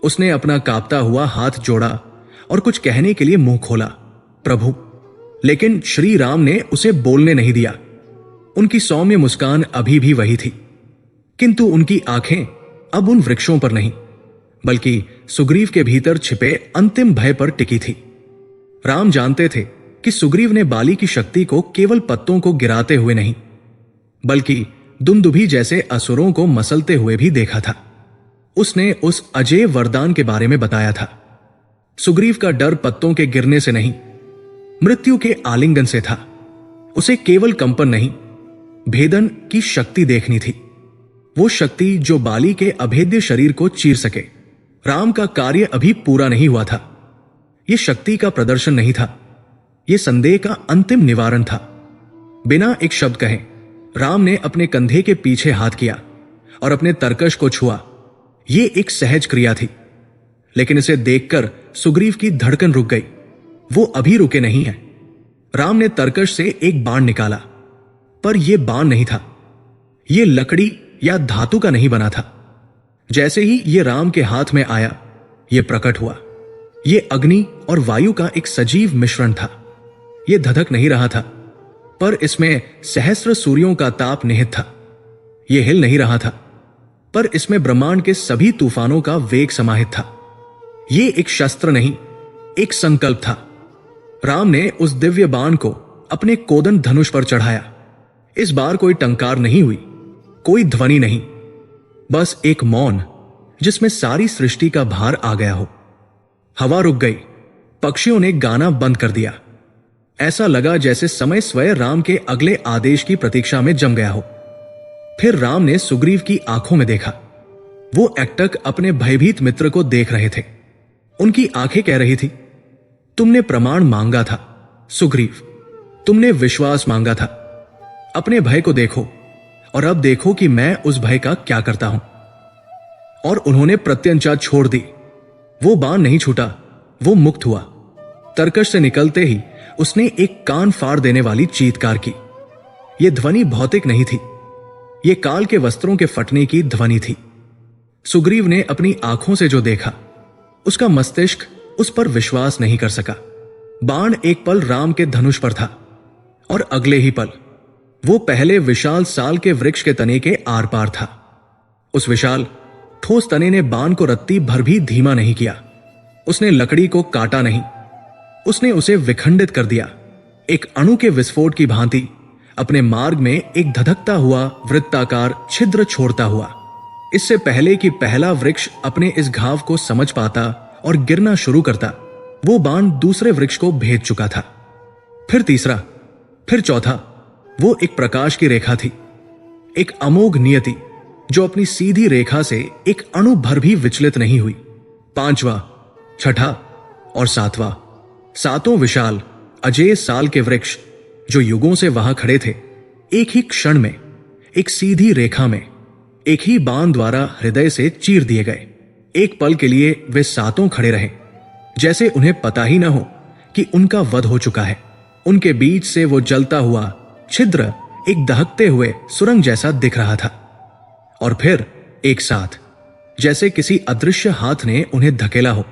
उसने अपना कांपता हुआ हाथ जोड़ा और कुछ कहने के लिए मुंह खोला, प्रभु। लेकिन श्री राम ने उसे बोलने नहीं दिया। उनकी सौम्य मुस्कान अभी भी वही थी, किंतु उनकी आंखें अब उन वृक्षों पर नहीं, बल्कि सुग्रीव के भीतर छिपे अंतिम भय पर टिकी थी। राम जानते थे कि सुग्रीव ने बाली की शक्ति को केवल पत्तों को गिराते हुए नहीं, बल्कि दुंदुभी जैसे असुरों को मसलते हुए भी देखा था। उसने उस अजेय वरदान के बारे में बताया था। सुग्रीव का डर पत्तों के गिरने से नहीं, मृत्यु के आलिंगन से था। उसे केवल कंपन नहीं, भेदन की शक्ति देखनी थी। वो शक्ति जो बाली के अभेद्य शरीर को चीर सके। राम का कार्य अभी पूरा नहीं हुआ था। यह शक्ति का प्रदर्शन नहीं था, यह संदेह का अंतिम निवारण था। बिना एक शब्द कहे राम ने अपने कंधे के पीछे हाथ किया और अपने तरकश को छुआ। यह एक सहज क्रिया थी, लेकिन इसे देखकर सुग्रीव की धड़कन रुक गई। वो अभी रुके नहीं है। राम ने तरकश से एक बाण निकाला, पर यह बाण नहीं था। यह लकड़ी या धातु का नहीं बना था। जैसे ही यह राम के हाथ में आया, यह प्रकट हुआ। यह अग्नि और वायु का एक सजीव मिश्रण था। यह धधक नहीं रहा था, पर इसमें सहस्र सूर्यों का ताप निहित था। यह हिल नहीं रहा था, पर इसमें ब्रह्मांड के सभी तूफानों का वेग समाहित था। यह एक शस्त्र नहीं, एक संकल्प था। राम ने उस दिव्य बाण को अपने कोदन धनुष पर चढ़ाया। इस बार कोई टंकार नहीं हुई, कोई ध्वनि नहीं, बस एक मौन जिसमें सारी सृष्टि का भार आ गया हो। हवा रुक गई, पक्षियों ने गाना बंद कर दिया। ऐसा लगा जैसे समय स्वयं राम के अगले आदेश की प्रतीक्षा में जम गया हो। फिर राम ने सुग्रीव की आंखों में देखा। वो एकटक अपने भयभीत मित्र को देख रहे थे। उनकी आंखें कह रही थी, तुमने प्रमाण मांगा था सुग्रीव, तुमने विश्वास मांगा था। अपने भय को देखो और अब देखो कि मैं उस भय का क्या करता हूं। और उन्होंने प्रत्यंचा छोड़ दी। वो बाण नहीं छूटा, वो मुक्त हुआ। तरकश से निकलते ही उसने एक कान फाड़ देने वाली चीत्कार की। यह ध्वनि भौतिक नहीं थी, यह काल के वस्त्रों के फटने की ध्वनि थी। सुग्रीव ने अपनी आंखों से जो देखा, उसका मस्तिष्क उस पर विश्वास नहीं कर सका। बाण एक पल राम के धनुष पर था और अगले ही पल वो पहले विशाल साल के वृक्ष के तने के आर पार था। उस विशाल ठोस तने ने बाण को रत्ती भर भी धीमा नहीं किया। उसने लकड़ी को काटा नहीं, उसने उसे विखंडित कर दिया। एक अणु के विस्फोट की भांति अपने मार्ग में एक धधकता हुआ वृत्ताकार छिद्र छोड़ता हुआ। इससे पहले कि पहला वृक्ष अपने इस घाव को समझ पाता और गिरना शुरू करता, वो बाण दूसरे वृक्ष को भेद चुका था। फिर तीसरा, फिर चौथा। वो एक प्रकाश की रेखा थी, एक अमोघ नियति जो अपनी सीधी रेखा से एक अणु भर भी विचलित नहीं हुई। पांचवा, छठा और सातवां, सातों विशाल अजेय साल के वृक्ष जो युगों से वहां खड़े थे, एक ही क्षण में, एक सीधी रेखा में, एक ही बाण द्वारा हृदय से चीर दिए गए। एक पल के लिए वे सातों खड़े रहे, जैसे उन्हें पता ही न हो कि उनका वध हो चुका है। उनके बीच से वो जलता हुआ छिद्र एक दहकते हुए सुरंग जैसा दिख रहा था। और फिर एक साथ, जैसे किसी अदृश्य हाथ ने उन्हें धकेला हो,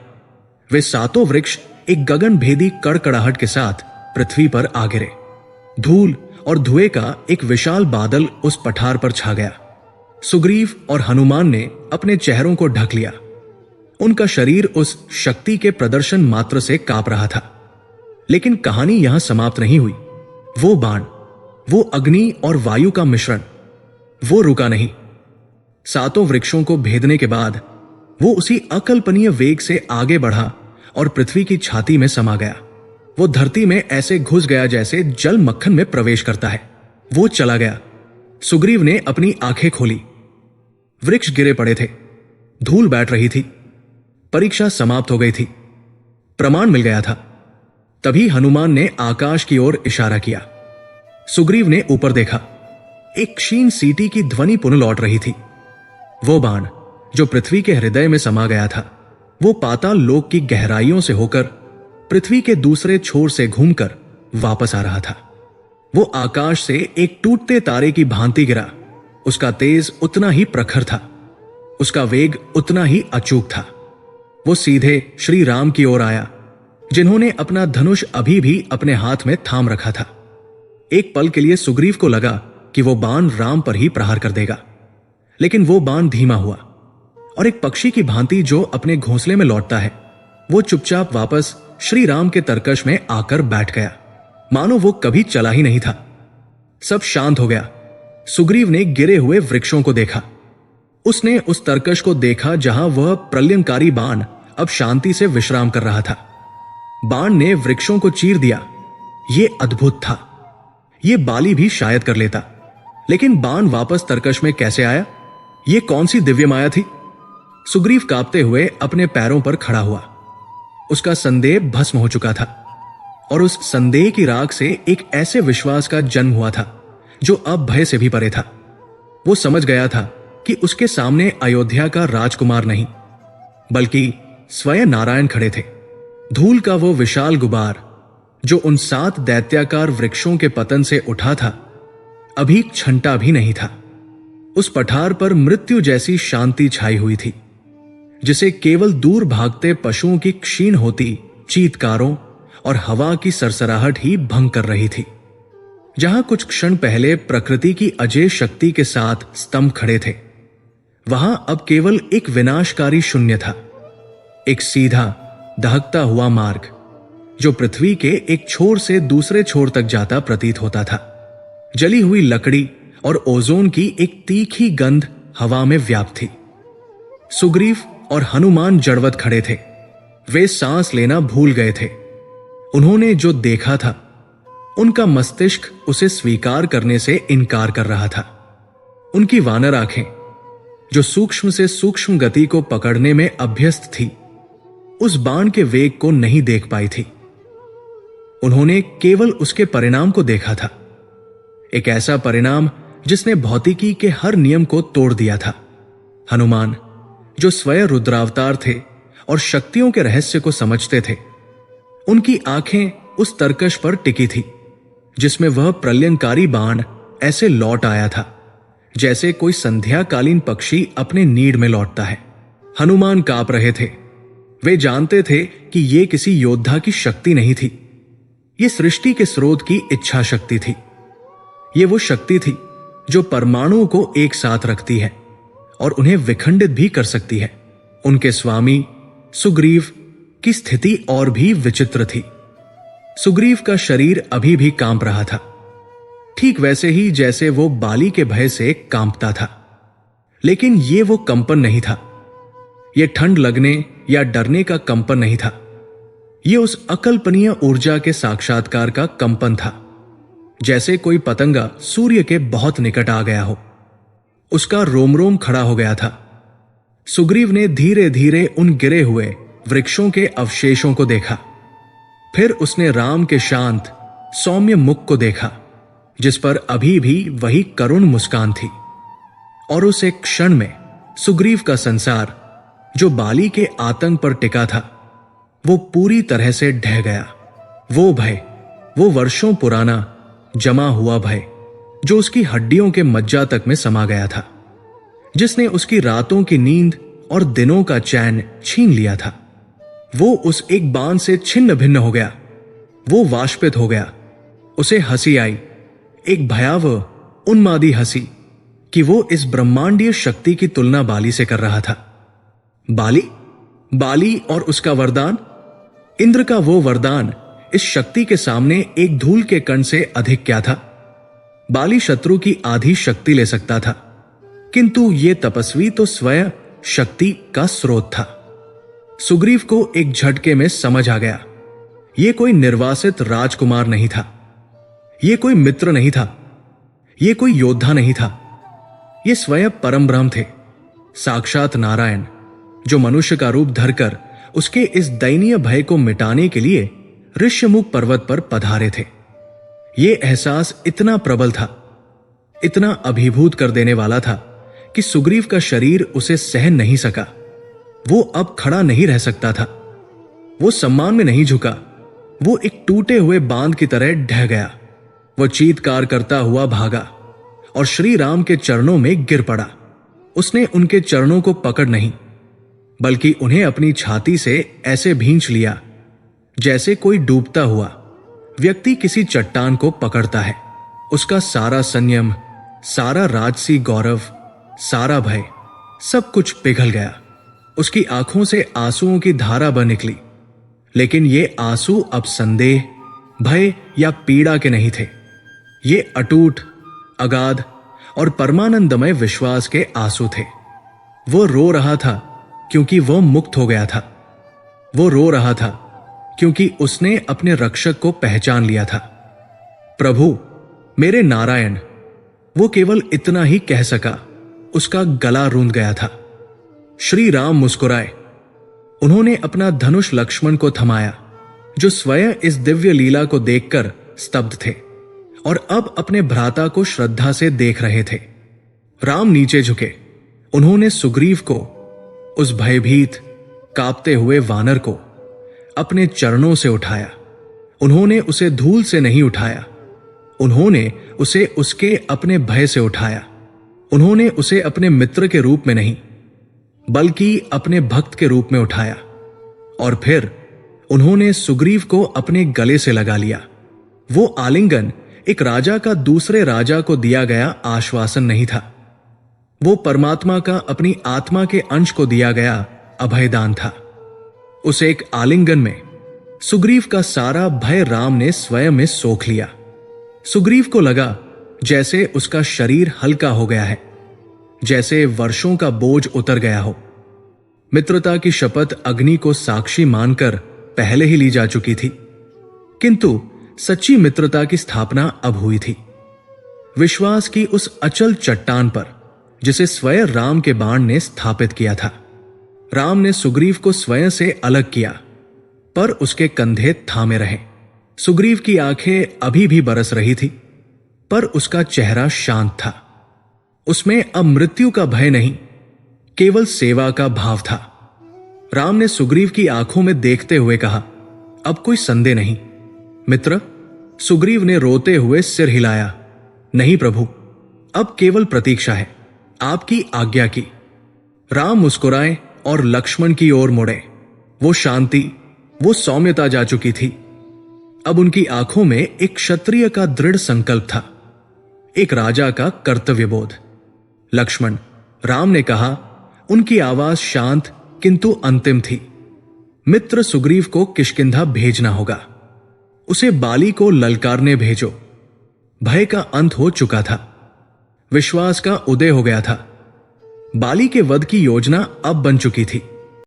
वे सातों वृक्ष एक गगन भेदी कड़कड़ाहट के साथ पृथ्वी पर आ गिरे। धूल और धुएं का एक विशाल बादल उस पठार पर छा गया। सुग्रीव और हनुमान ने अपने चेहरों को ढक लिया। उनका शरीर उस शक्ति के प्रदर्शन मात्र से कांप रहा था। लेकिन कहानी यहां समाप्त नहीं हुई। वो बाण, वो अग्नि और वायु का मिश्रण, वो रुका नहीं। सातों वृक्षों को भेदने के बाद वो उसी अकल्पनीय वेग से आगे बढ़ा और पृथ्वी की छाती में समा गया। वो धरती में ऐसे घुस गया जैसे जल मक्खन में प्रवेश करता है। वो चला गया। सुग्रीव ने अपनी आंखें खोली। वृक्ष गिरे पड़े थे, धूल बैठ रही थी। परीक्षा समाप्त हो गई थी। प्रमाण मिल गया था। तभी हनुमान ने आकाश की ओर इशारा किया। सुग्रीव ने ऊपर देखा। एक क्षीण सीटी की ध्वनि पुनः लौट रही थी। वो बाण जो पृथ्वी के हृदय में समा गया था, वो पाताल लोक की गहराइयों से होकर पृथ्वी के दूसरे छोर से घूमकर वापस आ रहा था। वो आकाश से एक टूटते तारे की भांति गिरा। उसका तेज उतना ही प्रखर था, उसका वेग उतना ही अचूक था। वो सीधे श्री राम की ओर आया, जिन्होंने अपना धनुष अभी भी अपने हाथ में थाम रखा था। एक पल के लिए सुग्रीव को लगा कि वो बाण राम पर ही प्रहार कर देगा, लेकिन वो बाण धीमा हुआ और एक पक्षी की भांति जो अपने घोंसले में लौटता है, वो चुपचाप वापस श्री राम के तरकश में आकर बैठ गया, मानो वो कभी चला ही नहीं था। सब शांत हो गया। सुग्रीव ने गिरे हुए वृक्षों को देखा। उसने उस तरकश को देखा जहां वह प्रलयंकारी बाण अब शांति से विश्राम कर रहा था। बाण ने वृक्षों को चीर दिया। यह अद्भुत था। यह बाली भी शायद कर लेता, लेकिन बाण वापस तरकश में कैसे आया? यह कौन सी दिव्य माया थी? सुग्रीव कांपते हुए अपने पैरों पर खड़ा हुआ। उसका संदेह भस्म हो चुका था और उस संदेह की राख से एक ऐसे विश्वास का जन्म हुआ था जो अब भय से भी परे था। वो समझ गया था कि उसके सामने अयोध्या का राजकुमार नहीं, बल्कि स्वयं नारायण खड़े थे। धूल का वो विशाल गुबार जो उन 7 दैत्याकार वृक्षों के पतन से उठा था, अभी छंटा भी नहीं था। उस पठार पर मृत्यु जैसी शांति छाई हुई थी, जिसे केवल दूर भागते पशुओं की क्षीण होती चीत्कारों और हवा की सरसराहट ही भंग कर रही थी। जहां कुछ क्षण पहले प्रकृति की अजय शक्ति के साथ स्तंभ खड़े थे, वहां अब केवल एक विनाशकारी शून्य था। एक सीधा दहकता हुआ मार्ग जो पृथ्वी के एक छोर से दूसरे छोर तक जाता प्रतीत होता था। जली हुई लकड़ी और ओजोन की एक तीखी गंध हवा में व्याप्त थी। सुग्रीव और हनुमान जड़वत खड़े थे। वे सांस लेना भूल गए थे। उन्होंने जो देखा था, उनका मस्तिष्क उसे स्वीकार करने से इनकार कर रहा था। उनकी वानर आंखें, जो सूक्ष्म से सूक्ष्म गति को पकड़ने में अभ्यस्त थी, उस बाण के वेग को नहीं देख पाई थी। उन्होंने केवल उसके परिणाम को देखा था, एक ऐसा परिणाम जिसने भौतिकी के हर नियम को तोड़ दिया था। हनुमान, जो स्वयं रुद्रावतार थे और शक्तियों के रहस्य को समझते थे, उनकी आंखें उस तरकश पर टिकी थी जिसमें वह प्रलयंकारी बाण ऐसे लौट आया था जैसे कोई संध्याकालीन पक्षी अपने नीड़ में लौटता है। हनुमान कांप रहे थे। वे जानते थे कि यह किसी योद्धा की शक्ति नहीं थी, यह सृष्टि के स्रोत की इच्छा शक्ति थी। यह वो शक्ति थी जो परमाणुओं को एक साथ रखती है और उन्हें विखंडित भी कर सकती है। उनके स्वामी सुग्रीव की स्थिति और भी विचित्र थी। सुग्रीव का शरीर अभी भी कांप रहा था, ठीक वैसे ही जैसे वो बाली के भय से कांपता था। लेकिन यह वो कंपन नहीं था। यह ठंड लगने या डरने का कंपन नहीं था। यह उस अकल्पनीय ऊर्जा के साक्षात्कार का कंपन था, जैसे कोई पतंगा सूर्य के बहुत निकट आ गया हो। उसका रोम रोम खड़ा हो गया था। सुग्रीव ने धीरे धीरे उन गिरे हुए वृक्षों के अवशेषों को देखा। फिर उसने राम के शांत सौम्य मुख को देखा, जिस पर अभी भी वही करुण मुस्कान थी। और उस एक क्षण में सुग्रीव का संसार, जो बाली के आतंक पर टिका था, वो पूरी तरह से ढह गया। वो भय, वो वर्षों पुराना जमा हुआ भय, जो उसकी हड्डियों के मज्जा तक में समा गया था, जिसने उसकी रातों की नींद और दिनों का चैन छीन लिया था, वो उस एक बाण से छिन्न भिन्न हो गया। वो वाष्पित हो गया। उसे हंसी आई, एक भयावह उन्मादी हंसी, कि वो इस ब्रह्मांडीय शक्ति की तुलना बाली से कर रहा था। बाली और उसका वरदान, इंद्र का वो वरदान इस शक्ति के सामने एक धूल के कण से अधिक क्या था? बाली शत्रु की आधी शक्ति ले सकता था, किंतु ये तपस्वी तो स्वयं शक्ति का स्रोत था। सुग्रीव को एक झटके में समझ आ गया, यह कोई निर्वासित राजकुमार नहीं था, यह कोई मित्र नहीं था, यह कोई योद्धा नहीं था, ये स्वयं परम ब्रह्म थे, साक्षात नारायण, जो मनुष्य का रूप धरकर उसके इस दयनीय भय को मिटाने के लिए ऋष्यमुख पर्वत पर पधारे थे। यह एहसास इतना प्रबल था, इतना अभिभूत कर देने वाला था कि सुग्रीव का शरीर उसे सहन नहीं सका। वो अब खड़ा नहीं रह सकता था। वो सम्मान में नहीं झुका, वो एक टूटे हुए बांध की तरह ढह गया। वो चीत्कार करता हुआ भागा और श्री राम के चरणों में गिर पड़ा। उसने उनके चरणों को पकड़ नहीं, बल्कि उन्हें अपनी छाती से ऐसे भींच लिया जैसे कोई डूबता हुआ व्यक्ति किसी चट्टान को पकड़ता है। उसका सारा संयम, सारा राजसी गौरव, सारा भय, सब कुछ पिघल गया। उसकी आंखों से आंसुओं की धारा बह निकली, लेकिन ये आंसू अब संदेह, भय या पीड़ा के नहीं थे। ये अटूट, अगाध और परमानंदमय विश्वास के आंसू थे। वो रो रहा था क्योंकि वह मुक्त हो गया था। वो रो रहा था क्योंकि उसने अपने रक्षक को पहचान लिया था। प्रभु, मेरे नारायण। वो केवल इतना ही कह सका। उसका गला रूंध गया था। श्री राम मुस्कुराए। उन्होंने अपना धनुष लक्ष्मण को थमाया, जो स्वयं इस दिव्य लीला को देखकर स्तब्ध थे और अब अपने भ्राता को श्रद्धा से देख रहे थे। राम नीचे झुके। उन्होंने सुग्रीव को, उस भयभीत, कांपते हुए वानर को, अपने चरणों से उठाया। उन्होंने उसे धूल से नहीं उठाया, उन्होंने उसे उसके अपने भय से उठाया। उन्होंने उसे अपने मित्र के रूप में नहीं, बल्कि अपने भक्त के रूप में उठाया। और फिर उन्होंने सुग्रीव को अपने गले से लगा लिया। वो आलिंगन एक राजा का दूसरे राजा को दिया गया आश्वासन नहीं था। वो परमात्मा का अपनी आत्मा के अंश को दिया गया अभयदान था। उस एक आलिंगन में सुग्रीव का सारा भय राम ने स्वयं में सोख लिया। सुग्रीव को लगा जैसे उसका शरीर हल्का हो गया है, जैसे वर्षों का बोझ उतर गया हो। मित्रता की शपथ अग्नि को साक्षी मानकर पहले ही ली जा चुकी थी, किंतु सच्ची मित्रता की स्थापना अब हुई थी। विश्वास की उस अचल चट्टान पर जिसे स्वयं राम के बाण ने स्थापित किया था। राम ने सुग्रीव को स्वयं से अलग किया, पर उसके कंधे थामे रहे। सुग्रीव की आंखें अभी भी बरस रही थी, पर उसका चेहरा शांत था। उसमें अब मृत्यु का भय नहीं, केवल सेवा का भाव था। राम ने सुग्रीव की आंखों में देखते हुए कहा, अब कोई संदेह नहीं मित्र। सुग्रीव ने रोते हुए सिर हिलाया, नहीं प्रभु, अब केवल प्रतीक्षा है, आपकी आज्ञा की। राम मुस्कुराए और लक्ष्मण की ओर मुड़े। वो शांति, वो सौम्यता जा चुकी थी। अब उनकी आंखों में एक क्षत्रिय का दृढ़ संकल्प था, एक राजा का कर्तव्यबोध। लक्ष्मण, राम ने कहा। उनकी आवाज शांत किंतु अंतिम थी। मित्र, सुग्रीव को किष्किंधा भेजना होगा। उसे बाली को ललकारने भेजो। भय का अंत हो चुका था, विश्वास का उदय हो गया था। बाली के वध की योजना अब बन चुकी थी।